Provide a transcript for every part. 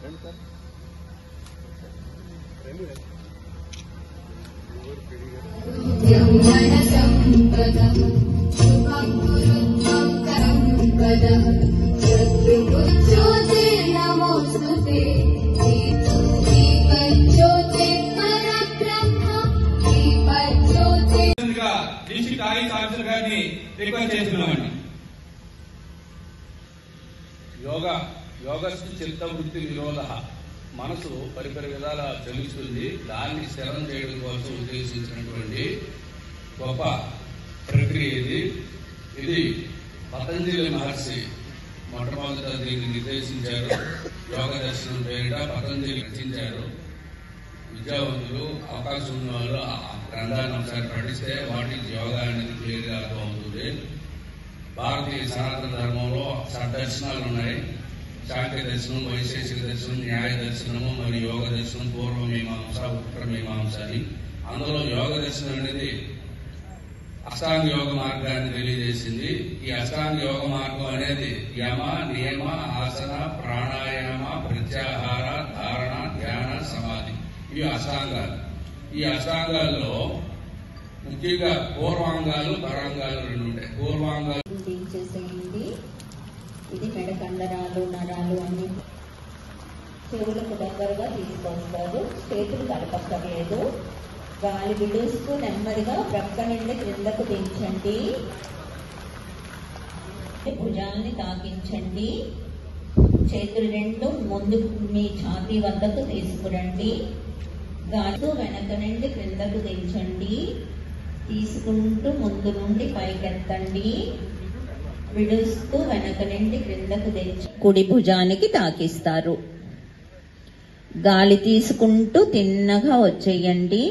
District ఆయుష్ officer గారిని request చేస్తున్నామండి. యోగస్తు చిత్త వృత్తి నిరోధ, మనసు పరిపరి విధాల తెలుస్తుంది, దాన్ని స్థిరం చేయడం కోసం ఉద్దేశించినటువంటి గొప్ప ప్రక్రియ ఇది పతంజలి మహర్షి మొట్టమొదట దీన్ని నిర్దేశించారు. యోగ దర్శనం పేరిట పతంజలి రచించారు. విద్యావంతులు, అవకాశం ఉన్న వాళ్ళు ఆ గ్రంథాన్ని ఒకసారి పఠిస్తే వాటికి యోగా అనేది క్లియర్ గా అర్థమవుతుంది. భారతీయ సనాతన ధర్మంలో షడ్దర్శనాలు ఉన్నాయి. శాంతి దర్శనం, వైశేషిక దర్శనం, న్యాయ దర్శనము మరియు యోగ దర్శనం, పూర్వ మీమాంస, ఉత్తర మీమాంస అని. అందులో యోగ దర్శనం అనేది అష్టాంగ యోగ మార్గాన్ని తెలియజేసింది. ఈ అష్టాంగ యోగ మార్గం అనేది యమ, నియమ, ఆసన, ప్రాణాయామ, ప్రత్యాహార, ధారణ, ధ్యాన, సమాధి, ఇవి అష్టాంగాలు. ఈ అష్టాంగాల్లో ముఖ్యంగా పూర్వాంగాలు, పరాంగాలు రెండు ఉంటాయి. పూర్వాంగాలు ఇది మెడ కండరాలు, నరాలు అన్ని చెవులకు దగ్గరగా తీసుకొస్తారు. చేతులు కలపక్కర్లేదు. గాలి విడుస్తూ నెమ్మదిగా ప్రక్క నుండి క్రిందకు దించండి. భుజాల్ని తాకించండి. చేతులు రెండు ముందు మీ ఛాతీ వద్దకు తీసుకురండి. గాలితో వెనక నుండి క్రిందకు దించండి. తీసుకుంటూ ముందు నుండి పైకెత్తండి. విడుస్తూ వెనక నుండి క్రిందకు దించి కుడి భుజానికి తాకిస్తారు. గాలి తీసుకుంటూ తిన్నగా వచ్చేయండి.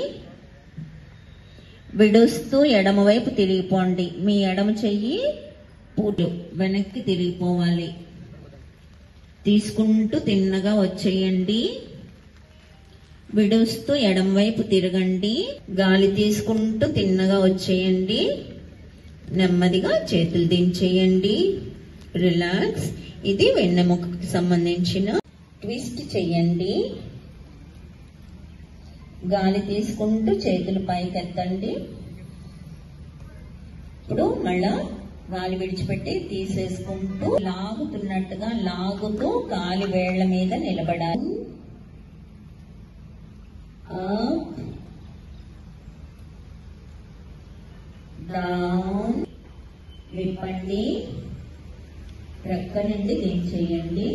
విడుస్తూ ఎడమవైపు తిరిగిపోండి. మీ ఎడమ చెయ్యి వెనక్కి తిరిగిపోవాలి. తీసుకుంటూ తిన్నగా వచ్చేయండి. విడుస్తూ ఎడమవైపు తిరగండి. గాలి తీసుకుంటూ తిన్నగా వచ్చేయండి. నెమ్మదిగా చేతులు దించేయండి. రిలాక్స్. ఇది వెన్నెముకకి సంబంధించిన ట్విస్ట్ చేయండి. గాలి తీసుకుంటూ చేతులు పైకెత్తండి. ఇప్పుడు మళ్ళా గాలి విడిచిపెట్టి తీసేసుకుంటూ లాగుతున్నట్టుగా లాగుతూ గాలి వేళ్ల మీద నిలబడాలి. అప్, డౌన్, విప్పండి. ప్రక్క నుండి దించేయండి.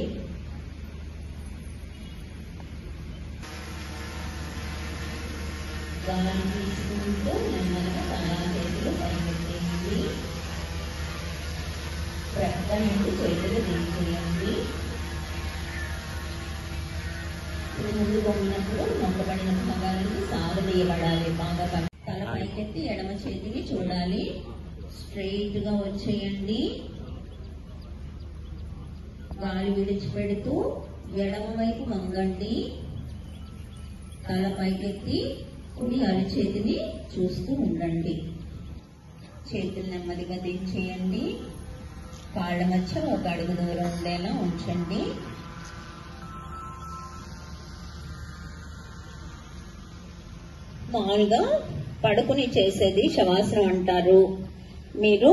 గాలి తీసుకుంటూ నెమ్మదిగా తల చేతులు పైకెత్తేయండి. ప్రక్క నుండి చేతులు దించేయండి. ముందు పొంగినప్పుడు మొక్కబడిన భాగాలను సాగదీయబడాలి. బాగా తల పైకెత్తి ఎడమ చేతిని చూడాలి. స్ట్రెయిట్ గా వచ్చేయండి. గాలి విడిచిపెడుతూ ఎడమ వైపు వంగండి. తల పైకెత్తి కుడి అరిచేతిని చూస్తూ ఉండండి. చేతులు నెమ్మదిగా దించేయండి. కాళ్ళ మధ్య ఒక అడుగు దూరం ఉండేలా ఉంచండి. మామూలుగా పడుకుని చేసేది శవాసనం అంటారు. మీరు